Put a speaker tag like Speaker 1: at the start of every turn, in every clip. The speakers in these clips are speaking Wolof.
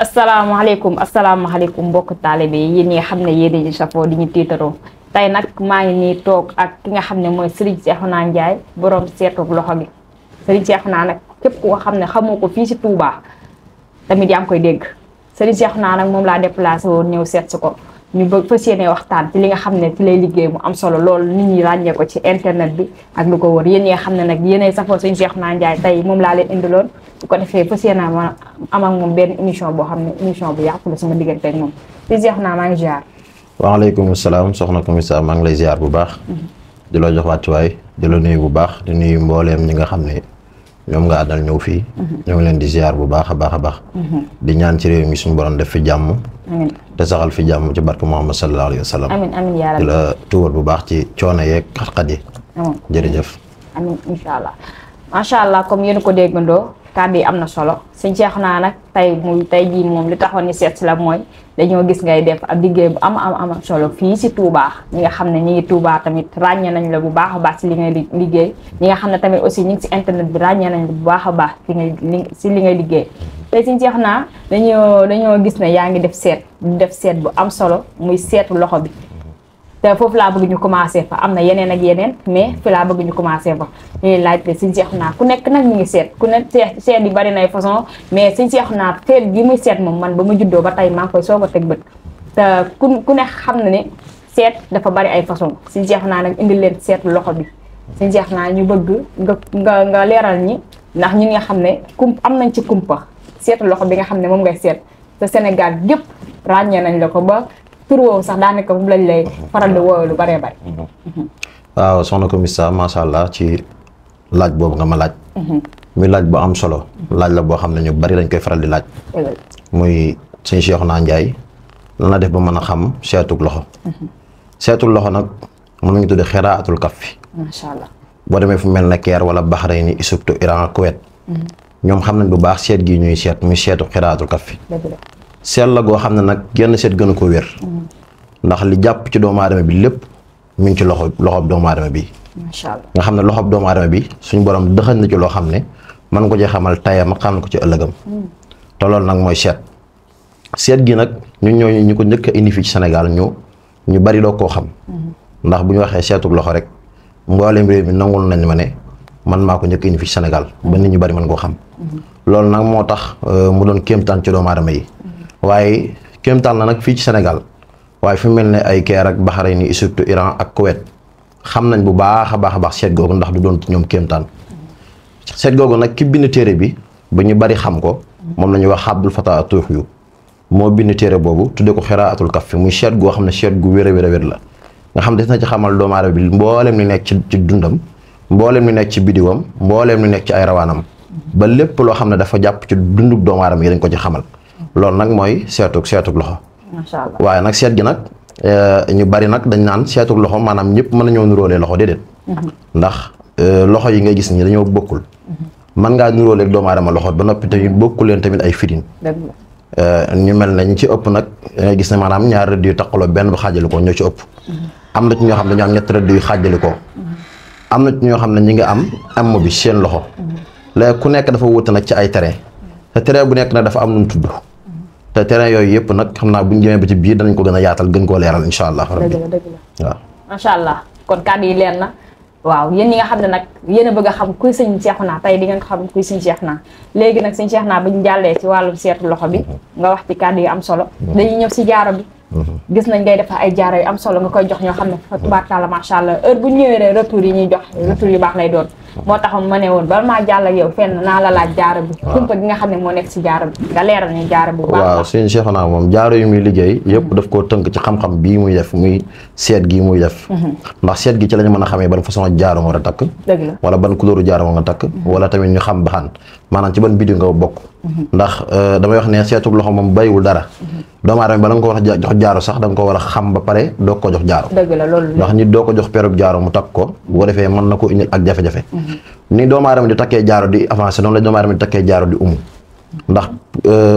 Speaker 1: asalaamaaleykum mbokk taalibe yi yéen ñi nga xam ne yéen a safoo di ñu tiitaroo tey nag maa ngi nii toog ak ki nga xam ne mooy Serigne Cheikhouna Ndiaye borom seetug loxo gi Serigne Cheikhouna nag képp koo xam ne xamoo ko fii si Touba tamit yaa ngi koy dégg Serigne Cheikhouna nag moom laa déplacé woon ñëw seet si ko ñu bëgg fas yéene waxtaan ci li nga xam ne ci lay liggéey mu am solo loolu nit ñi ràññee ko ci internet bi ak lu ko wër yéen ñi nga xam ne nag yéenay safoo Serigne Cheikhouna Ndiaye tey moom laa leen indiloon bu ko defee fas yéene ma am ak moom benn émission boo xam ne émission bu yàqu la sama diggante ak moom Serigne Cheikhouna maa ngi ziar.
Speaker 2: waaleykum salaam soxna commissaire maa ngi lay ziar bu baax. di la jox wàccuwaay di la nuyu bu baax di nuyu mbooleem ñi nga xam ne ñoom nga àddal ñëw fii. ñoo ngi leen di ziar bu baax a baax a baax. di ñaan ci réew mi suñu borom def fi jàmm.
Speaker 1: amiin
Speaker 2: te saxal fi jàmm ci barke Muhammad sallallahu alayhi wa sallam.
Speaker 1: amiin amiin yaa rabbi
Speaker 2: di la tuwal bu baax ci coono yeeg xat-xat yi. jërëjëf.
Speaker 1: amiin incha allah macha allah comme yéen ko déggandoo kàddu yi am na solo Serigne Cheikhouna nag tey jii moom li taxoon ñu seet si la mooy dañoo gis ngay def ab liggéey bu am solo fii si Touba ñi nga xam ne ñi ngi Touba tamit ràññee nañ la bu baax a baax si li ngay liggéey ñi nga xam ne tamit aussi ñi ngi si internet bi ràññee nañ la bu baax a baax si li ngay liggéey tey Serigne Cheikhouna dañoo gis ne yaa ngi def seet bu am solo muy seetu loxo bi te foofu laa bëgg ñu commencé fa am na yeneen ak yeneen mais fi laa bëgg ñu commencé fa ñuy laajte Serigne Cheikhouna ku nekk nag ñu ngi seet ku nekk seet yi bari nay façon mais Serigne Cheikhouna seet gi muy seet moom man ba ma juddoo ba tey maa ngi koy soog a teg bët te ku ne xam na ne seet dafa bari ay façon Serigne Cheikhouna nag indi leen seetu loxo bi Serigne Cheikhouna ñu bëgg nga leeral ñi ndax ñi nga xam ne am nañ ci kumpa seetu loxo bi nga xam ne moom ngay seet te Sénégal gépp ràññee nañ la ko ba tur woowu sax daanaka moom lañ lay faral di woowu lu bëree bëri.
Speaker 2: waaw soxna commissaire macha allah ci laaj boobu nga ma laaj. muy laaj bu am solo. laaj la boo xam ne ñu bari dañ koy faral di laaj. muy Serigne Cheikhouna Ndiaye lan la def ba mën a xam seetug loxo. seetug loxo nag mën nañu tuddee xiraatul kaffi.
Speaker 1: macha allah
Speaker 2: boo demee fu mel ne Caire wala Bahreïn Égypte Iran Kuwait. ñoom xam nañ bu baax seet gi ñuy seet muy seetu xiraatul kaffi. seet la goo xam ne nag genn seet gën a ko wér ndax li jàpp ci doomu aadama bi lépp mi ngi ci loxob doomu aadama bi
Speaker 1: macha allah
Speaker 2: nga xam ne loxob doomu aadama bi suñ borom dëxañ na ci loo xam ne mën ko ci xamal tayam ak xamal ko ci ëllëgam te loolu nag mooy seet gi nag ñu ko njëkk a indi fii ci Sénégal ñu bari doo koo xam ndax bu ñu waxee seetu loxo rek mboolem réew mi nangul nañ ma ne man maa ko njëkk a indi fii ci Sénégal ba nit ñu bari mën koo xam loolu nag moo tax mu doon kéemtaan ci doomu aadama yi waaye kéemtaan la nag fii ci Sénégal waaye fi mel ne ay Caire ak Bahreïn Égypte Iran ak Kuwait xam nañ bu baax a baax seet googu ndax du doon ci ñoom kéemtaan seet googu nag ki bind téere bi ba ñu bari xam ko moom la ñuy wax Abdul Fattah Tuuxyu moo bind téere boobu tudde ko xiraatul kaffi muy seet goo xam ne seet gu wér a wér la nga xam ne dina ci xamal doomu aadama bi mbooleem li nekk ci dundam mbooleem li nekk ci bidiwam mbooleem li nekk ci ay rawaanam ba lépp loo xam ne dafa jàpp ci dundub doomu aadama yi dañ ko ci xamal loolu nag mooy seetug loxo.
Speaker 1: macha allah waaye
Speaker 2: nag seet gi nag ñu bari nag dañ naan seetug loxo maanaam ñëpp mën nañoo nuróolee loxo déedéet. ndax loxo yi ngay gis nii dañoo bokkul. mën ngaa nuróoleeg doomu aadama loxo ba noppi tamit bokkul leen tamit ay firin. ñu mel ne ñu ci ëpp nag ngay gis ne maanaam ñaar rëdd yu taqaloo benn bu xaajali ko ñoo ci ëpp. am na ci ñoo xam ne dañoo am ñett rëdd yu xaajali ko. am na ci ñoo xam ne ñi nga am bi seen loxo. léegi ku nekk dafa wute nag ci ay terrain te terrain bu nekk nag dafa am nu mu tudd. te terrain yooyu yëpp nag xam naa bu ñu demee ba ci biir danañ ko gën a yaatal gën koo leeral incha allah.
Speaker 1: dëgg la
Speaker 2: waaw.
Speaker 1: macha allah kon kàddu yi leer na waaw yéen ñi nga xam ne nag yéen a bëgg a xam kuy Serigne Cheikhouna tey di ngeen ko xam kuy Serigne Cheikhouna léegi nag Serigne Cheikhouna ba ñu jàllee ci wàllum seetu loxo bi nga wax ci kàddu yi am solo dañuy ñëw si jaaro bi gis nañ ngay def ay jaaro yu am solo nga koy jox ñoo xam ne fa tubaarkàlla macha allah heure bu ñu ñëwee rek retour yi ñuy jox retour yu baax lay doon moo tax ma ne woon bala maa jàll ak yow fenn naa la laaj jaaro bi kumpa gi nga xam ne moo nekk si jaaro bi nga leeral ñu jaaro bi bu baax
Speaker 2: waaw Serigne Cheikhouna moom jaaro yu muy liggéey yëpp daf koo tënk ci xam-xam bii muy def muy seet gi muy def ndax seet gi ci lañu mën a xamee ban façon jaaro nga war a takk
Speaker 1: dëgg la
Speaker 2: wala ban couleur jaaro nga takk wala tamit ñu xam baxaan maanaam ci ban biddiw nga bokk ndax damay wax ne seetug loxo moom bàyyiwul dara doomu aadama ba la nga ko war a jox jaaro sax da nga ko war a xam ba pare doo ko jox jaaro
Speaker 1: dëgg la loolu
Speaker 2: ndax nit doo ko jox perub jaaro mu takk ko bu ko defee mën na ko indil ak jafe-jafe ni doomu aadama di takkee jaaro di avancé noonu la doomu aadama di takkee jaaro di umu ndax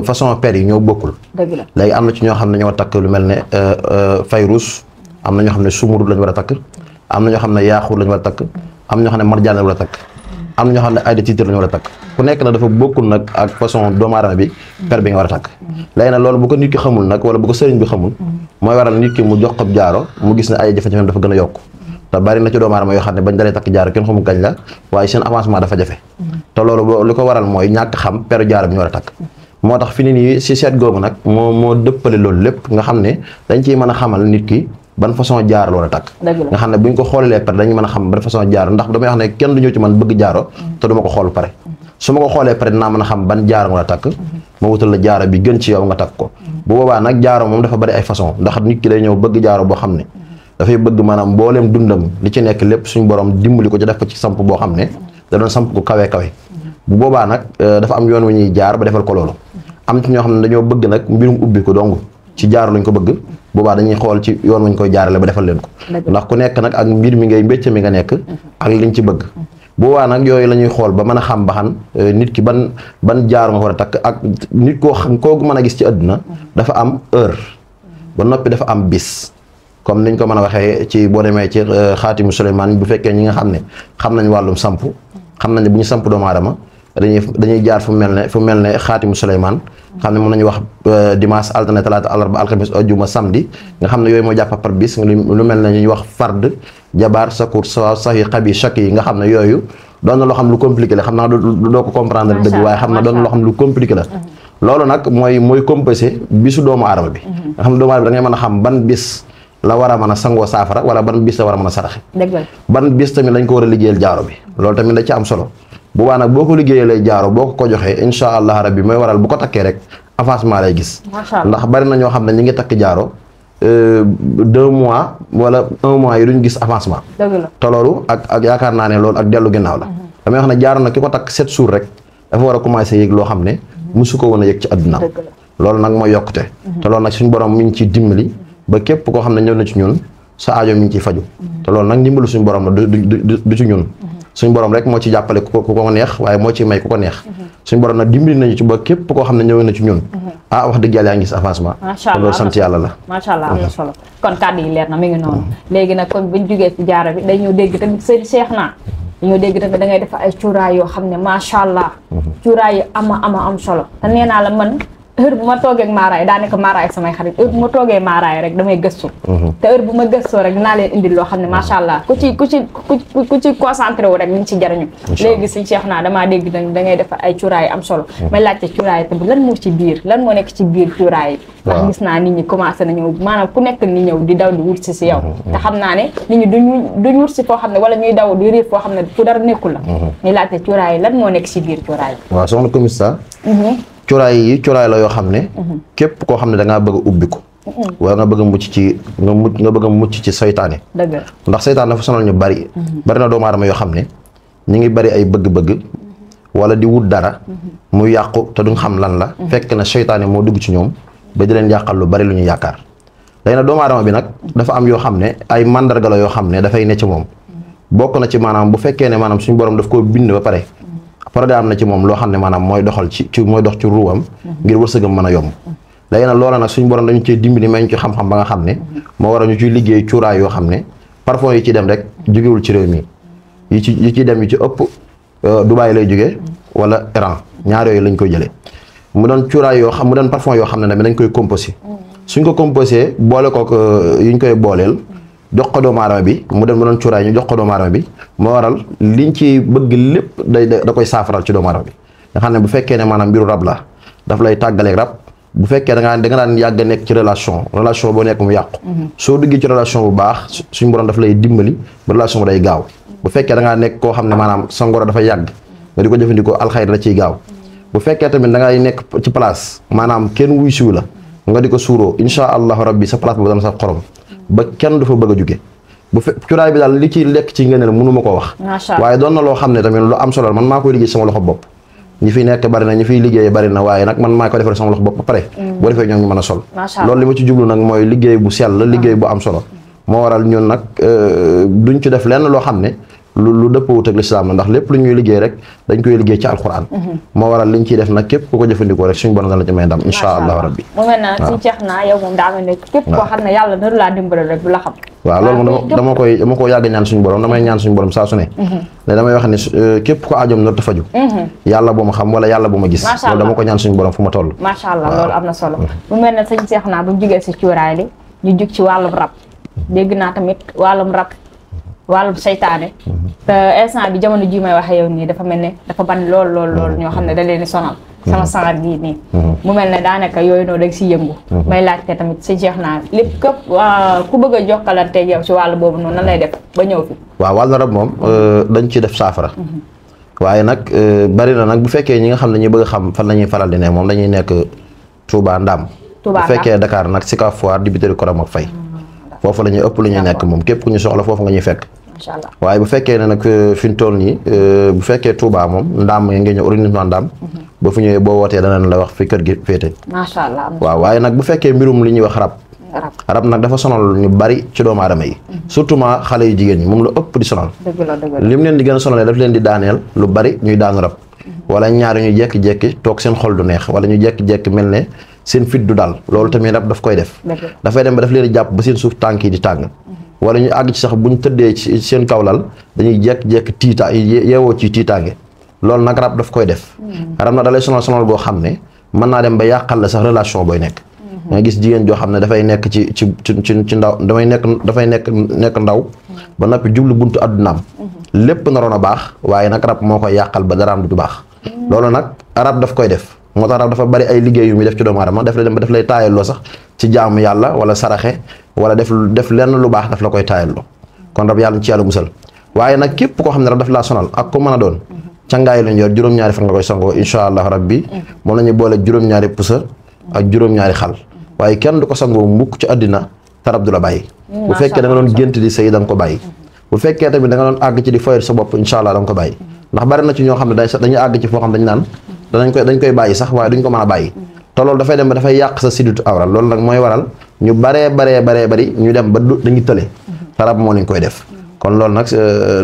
Speaker 2: façon per yi ñoo bokkul
Speaker 1: dëgg la
Speaker 2: léegi am na ci ñoo xam ne ñoo takk lu mel ne fayrus am na ñoo xam ne sumurud lañu war a takk am na ñoo xam ne yaaxuur lañu war a takk am na ñoo xam ne marjaan lañu war a takk am na ñoo xam ne ay de titre la ñu war a takk ku nekk nag dafa bokkul nag ak façon doomu aadama bi per bi nga war a takk léegi nag loolu bu ko nit ki xamul nag wala bu ko sëriñ bi xamul mooy waral nit ki mu jox ko jaaro mu gis ne ay jafe-jafe dafa gën a yokk te bari na ci doomu aadama yoo xam ne bañ dalee takk jaaro kenn xamul kañ la waaye seen avancement dafa jafe te loolu li ko waral mooy ñàkk xam peru jaaro bi ñu war a takk moo tax fi ni nii si seet googu nag moo dëppale loolu lépp nga xam ne dañ ciy mën a xamal nit ki ban façon jaaro la war a takk nga xam ne buñ ko xoolee pare dañu mën a xam ban façon jaaro ndax damay wax ne kenn du ñëw ci man bëgg jaaro te duma ko xool pare su ma ko xoolee pare dinaa mën a xam ban jaaro nga la takk ma wutal la jaaro bi gën ci yow nga takk ko bu boobaa nag jaaro moom dafa bari ay façon ndax nit ki day ñëw bëgg jaaro boo xam ne dafay bëgg maanaam mbooleem dundam li ci nekk lépp suñu borom dimbali ko ci def ko ci samp boo xam ne da doon samp ko kawe bu boobaa nag dafa am yoon wu ñuy jaar ba defal ko loolu am ci ñoo xam ne dañoo bëgg nag mbirum ubbi ko dong ci jaaro lañ ko bëgg boobaa dañuy xool ci yoon wuñ koy jaarale ba defal leen ko ndax ku nekk nag ak mbir mi ngay mbécc mi nga nekk ak liñ ci bëgg boobaa nag yooyu la ñuy xool ba mën a xam ba xam nit ki ban jaaro nga war a takk ak nit koo xam koo mën a gis ci àdduna dafa am heure ba noppi dafa am bis comme niñ ko mën a waxee ci boo demee ci xaatimu Suleymaan bu fekkee ñi nga xam ne xam nañ wàllum samp xam nañ ne bu ñu samp doomu aadama dañuy jaar fu mel ne xaatimu Suleymaan xam ne moom nañu wax dimanche altine talaata àllarba alxames ajjuma samedi nga xam ne yooyu moo jàpp par bis lu mel ne ñuy wax fard jabaar sakur sahi xabi chak yi nga xam ne yooyu doon na loo xam lu compliqué la xam naa doo ko comprendre dëgg waaye xam na doon na loo xam lu compliqué la loolu nag mooy composé bisu doomu aadama bi nga xam ne doomu aadama bi da ngay mën a xam ban bis la war a mën a sangoo saafara wala ban bis la war a mën a saraxe ban bis tamit lañ ko war a liggéeyal jaaro bi loolu tamit da ci am solo bu baax nag boo ko liggéeyalee jaaro boo ko joxee insha allah rabbi mooy waral bu ko takkee rek avancement lay gis ndax bari na ñoo xam ne ñi ngi takk jaaro 2 mois wala 1 mois yi duñ gis avancement te loolu ak yaakaar naa ne loolu ak dellu ginnaaw la damay wax ne jaaro nag ki ko takk 7 jours rek dafa war a commencé yëg loo xam ne musu ko woon a yëg ci addunaam loolu nag mooy yokkute te loolu nag suñu borom mi ngi ciy dimbali ba képp koo xam ne ñëw na ci ñun sa aajo mi ngi ciy faju te loolu nag ndimbalu suñu borom la du ci ñun suñu borom rek moo ci jàppale ku ko neex waaye moo ci may ku ko neex suñu borom nag dimbali nañu ci ba képp koo xam ne ñëw na ci ñun wax dëgg yàlla yaa ngi gis avancement te loolu sant yàlla la
Speaker 1: macha allah am na solo kon kàddu yi leer na mi ngi noonu léegi nag kon buñ jógee ci jaaro bi dañoo dégg tamit sëñ Cheikh naa dañoo dégg tamit da ngay def ay cuuraay yoo xam ne macha allah cuuraay yi am solo te nee naa la man heure bu ma toogee ak maaraay daanaka maaraay samay xarit heure bu ma toogee maaraay rek damay gëstu te heure bu ma gëstoo rek dinaa leen indil loo xam ne macha allah ku ci concentré wu rek ñu ngi ci jariñu léegi sëñ Cheikh naa damaa dégg da ngay def ay cuuraay am solo may laajte cuuraay tamit lan moo ci biir lan moo nekk ci biir cuuraay yi ndax gis naa nit ñi commencé na ñëw maanaam ku nekk ni ñëw di daw di wut si yow te xam naa ne nit ñi duñ wut si foo xam ne wala ñuy daw di riir foo xam ne fu dara nekkul la ñuy laajte cuuraay yi lan moo nekk ci biir cuuraay yi
Speaker 2: waaw soxna commissaire cuuraay la yoo xam ne képp koo xam ne da ngaa bëgg a ubbi ko wala nga bëgg a mucc ci nga bëgg a mucc ci saytaane ndax saytaan dafa sonal ñu bari na doomu aadama yoo xam ne ñu ngi bari ay bëgg-bëgg wala di wut dara mu yàqu te duñ xam lan la fekk na saytaane moo dugg ci ñoom ba di leen yàqal lu bari lu ñu yaakaar léegi nag doomu aadama bi nag dafa am yoo xam ne ay mandarga la yoo xam ne dafay ne ci moom bokk na ci maanaam bu fekkee ne maanaam suñu borom daf koo bind ba pare programme na ci moom loo xam ne maanaam mooy doxal mooy dox ci ruuwam ngir wërsëgam mën a yomb léegi nag loola nag suñu borom dañu cee dimbali may ñu ci xam-xam ba nga xam ne moo war a ñu ciy liggéey cuuraay yoo xam ne parfum yi ci dem rek jógewul ci réew mi yi ci dem yi ci ëpp Dubaï lay jógee wala Iran ñaar yooyu lañ koy jëlee mu doon cuuraay yoo xam mu doon parfum yoo xam ne tamit dañ koy composé suñ ko composé boole kook yuñ koy booleel jox ko doomu aadama bi mu doon cuuraay ñu jox ko doomu aadama bi moo waral liñ ci bëgg lépp da koy saafaral ci doomu aadama bi nga xam ne bu fekkee ne maanaam mbiru rab la daf lay tàggaleeg rab bu fekkee da nga daan yàgg nekk ci relation boo nekk mu yàqu soo duggee ci relation bu baax suñu borom daf lay dimbali ba relation bu day gaaw bu fekkee da ngaa nekk koo xam ne maanaam sa ngoro dafa yàgg nga di ko jëfandikoo alxayr la ciy gaaw bu fekkee tamit da ngay nekk ci place maanaam kenn wuy siw la nga di ko suuroo insha allahu rabbi sa place boobu dana sa xorom ba kenn du fa bëgg a jóge bu cuuraay bi daal li ci lekk ci ngëneel mënu ma ko wax waaye doon na loo xam ne tamit lu am solo man maa koy liggéey sama loxo bopp ñi fi nekk bari na ñi fiy liggéey bari na waaye nag man maa ko defal sama loxo bopp ba pare boo defee ñoom ñu mën a sol loolu li ma ci jublu nag mooy liggéey bu sell liggéey bu am solo moo waral ñun nag duñ ci def lenn loo xam ne lu dëppawut ak lislaam la ndax lépp lu ñuy liggéey rek dañ koy liggéey ci alquran moo waral liñ ciy def nag képp ku ko jëfandikoo rek suñu borom dana ci may ndam insha allahu rabbi
Speaker 1: mu mel na si ceex naa yow moom daa mel ne képp koo xam ne yàlla naru laa dimbale rek du la xam
Speaker 2: waaw loolu moom dama ko yàgg ñaan suñu borom damay ñaan suñu borom saa su ne damay wax ne képp ko aajoom nar ta faju yàlla bu ma xam wala yàlla bu ma gis loolu dama ko ñaan suñu borom fu ma toll
Speaker 1: macha allah loolu am na solo mu mel ne sëñ ceex naa bu ñu jógee si cuuraay li ñu jug ci wàllum rab dégg naa tamit wàllum rab wàllum seytaane te instant bi jamono ji may waxe yow nii dafa mel ne dafa ban lool ñoo xam ne da leen di sonal sama sangat gii nii mu mel ne daanaka yooyu noonu dag si yëngu may laajte tamit si jeex naa lépp képp ku bëgg a jokkalante yow si wàllu boobu noonu nan lay def ba ñëw fi
Speaker 2: waaw wàllu rab moom dañ ciy def saafara waaye nag bari na nag bu fekkee ñi nga xam ne ñu bëgg a xam fan la ñuy faral di ne moom dañuy nekk Touba Ndam bu fekkee Dakar nag Sicap Foire dibiteri Korom ak Fay foofu la ñuy ëpp lu ñuy nekk moom képp ku ñu soxla foofu nga ñuy fekk
Speaker 1: macha allah
Speaker 2: waaye bu fekkee ne nag fi ñu toll nii bu fekkee Touba moom Ndam nga ñëw organisation Ndam ba fu ñëwee boo wootee danañ la wax fi kër gi féete
Speaker 1: macha allah
Speaker 2: waaw waaye nag bu fekkee mbirum li ñuy wax rab nag dafa sonal ñu bari ci doomu aadama yi surtout ma xale yu jigéen ñi moom la ëpp di sonal lim leen di gën a sonalee daf leen di daaneel lu bari ñuy daanu rab wala ñaari ñu jekki-jekki toog seen xol du neex wala ñu jekki-jekki mel ne seen fit du dal loolu tamit rab daf koy def dafay dem ba daf leen di jàpp ba seen suuf tànk yi di tàng wala ñu àgg ci sax bu ñu tëddee ci seen kawlal dañuy jekki-jekki tiita yeewoo ci tiitaange loolu nag rab daf koy def rab nag da lay sonal boo xam ne mën naa dem ba yàqal la sax relation booy nekk nga gis jigéen joo xam ne dafay nekk ci ndaw dafay nekk ndaw ba noppi jublu buntu addunaam lépp naroon a baax waaye nag rab moo koy yàqal ba daraam du baax loolu nag rab daf koy def moo tax rab dafa bari ay liggéey yu muy def ci doomu aadama daf lay taayalloo sax ci jaamu yàlla wala saraxe wala def lenn lu baax daf la koy taayalloo kon rab yàlla ci yàlla musal waaye nag képp koo xam ne rab daf laa sonal ak ko mën a doon cangaay lañ yor juróom-ñaari fan nga koy sangoo insha allah rabbi moom la ñuy boole juróom-ñaari pusa ak juróom-ñaari xal waaye kenn du ko sangoo mukk ci àddina te rab du la bàyyi bu fekkee da nga doon gént di sëy da nga ko bàyyi bu fekkee tamit da nga doon àgg ci di foyal sa bopp insha allah da nga ko bàyyi ndax bari na ci ñoo xam ne dañuy àgg ci foo xam dañ naan dañ koy bàyyi sax waaye duñ ko mën a bàyyi te loolu dafay dem ba dafay yàq sa sidditu awral loolu nag mooy waral ñu bari ñu dem ba dañuy tële te rab moo lañ koy def kon loolu nag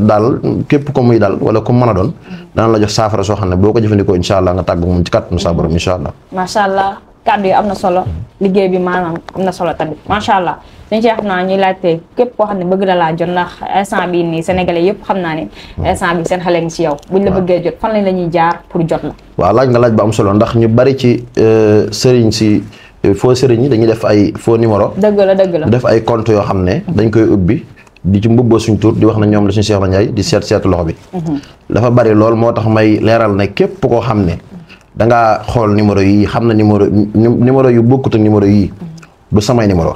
Speaker 2: daal képp ko muy daal wala ku mën a doon dana la jox saafara soo xam ne boo ko jëfandikoo insha allah nga tàgg moom ci kàttanu sa borom insha allah
Speaker 1: macha allah kàddu yi am na solo liggéey bi maanaam am na solo tamit macha allah dañ ci xam naa ñuy laajte képp koo xam ne bëgg na laa jot ndax instant bi nii sénégalais yëpp xam naa ne instant bi seen xale ngi ci yow buñ la bëggee jot fan lañ la ñuy jaar pour jot la
Speaker 2: waaw laaj nga laaj ba am solo ndax ñu bari ci sëriñ si faux sëriñ yi dañuy def ay faux numéro
Speaker 1: dëgg la
Speaker 2: def ay compte yoo xam ne dañ koy ubbi di ci mbubboo suñ tur di wax na ñoom la suñu Cheikh Ndiaye di seetu loxo bi dafa bari lool moo tax may leeral ne képp koo xam ne dangaa xool numéro yi xam na numéro yu bokkut ak numéro yi du samay numéro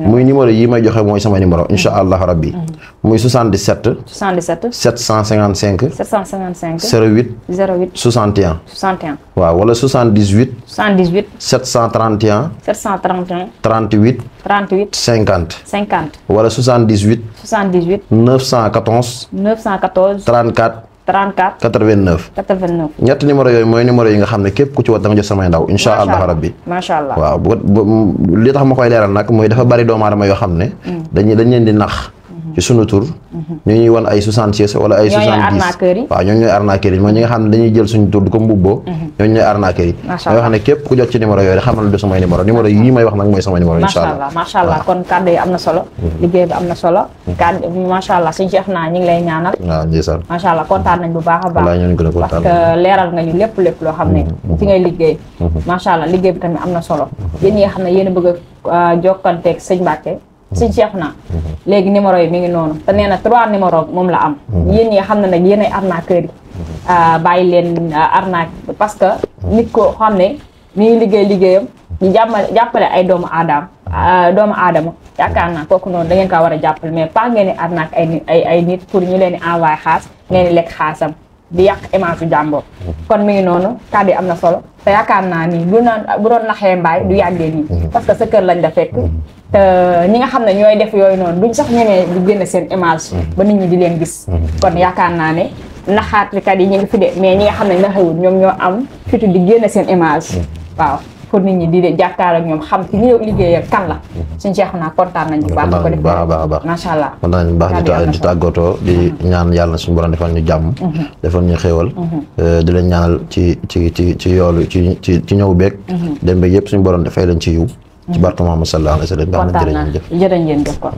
Speaker 2: muy numéro yi may joxe mooy samay numéro insha allah rabbi muy 77 755 08 61 waaw wala 78 731 38 50 wala 78 914 34 89 ñetti numéro yooyu mooy numéro yi nga xam ne képp ku ci wat da nga jot samay ndaw insha allah rabbi
Speaker 1: macha allah
Speaker 2: waaw li tax ma koy leeral nag mooy dafa bari doomu aadama yoo xam ne dañ leen di nax ci sunu tur ñu ñuy wan ay 66 wala ay 70 waaw ñooñu ñooy arnaqueur yi mooy ñi nga xam ne dañuy jël suñu tur di ko mbubboo ñooñu ñooy arnaqueur yi may wax ne képp ku jot ci numéro yooyu xamal du samay numéro yii may wax nag mooy samay numéro insha allah
Speaker 1: macha allah kon kàddu yi am na solo liggéey bi am na solo kàddu macha allah suñu Cheikh naa ñu ngi lay ñaanal
Speaker 2: waaw ndeysaan
Speaker 1: macha allah kontaan nañ bu baax a baax parce que leeral nga ñu lépp loo xam ne fi ngay liggéey macha allah liggéey bi tamit am na solo yéen ñi nga xam ne yéen a bëgg a jokkanteeg sëñ Mbacke sëñ Cheikh naa léegi numéro yi mi ngi noonu te nee na 3 numéro moom la am yéen ñi xam ne nag yéen ay arnaqueur yi bàyyi leen arnaque parce que nit ko xam ne mi ngi liggéeyam ñu jàppale ay doomu aadama yaakaar naa kooku noonu da ngeen kaa war a jàppale mais pas ngeen di arnaque ay nit pour ñu leen di envoyé xaas ngeen di lekk xaasam di yàq image yu jàmbur kon mi ngi noonu kàddu yi am na solo te yaakaar naa ni bu doon naxee mbaay du yàggee nii parce que sa kër lañ la fekk te ñi nga xam ne ñooy def yooyu noonu duñ sax ñemee di génn seen image ba nit ñi di leen gis kon yaakaar naa ne naxaatkat yi ñu ngi fi de mais ñi nga xam ne naxewul ñoom ñoo am fitu di génn seen image waaw pour nit ñi di jàkkaar ak ñoom xam ci ñëw liggéey ak kan la suñu Cheikh naa kontaan nañ bu baax di ko def
Speaker 2: baax
Speaker 1: macha allah
Speaker 2: kontaan nañ bu baax di tàggatoo di ñaan yàlla suñu borom defal ñu jàmm defal ñu xéewal di leen ñaanal ci yoolu ci ñëw beeg dem beeg yëpp suñu borom dafay leen ci yiw ci barke Muhammad sallallahu alayhi wa sallam baax na jërë ngeen jëf
Speaker 1: jërë ngeen jëf ko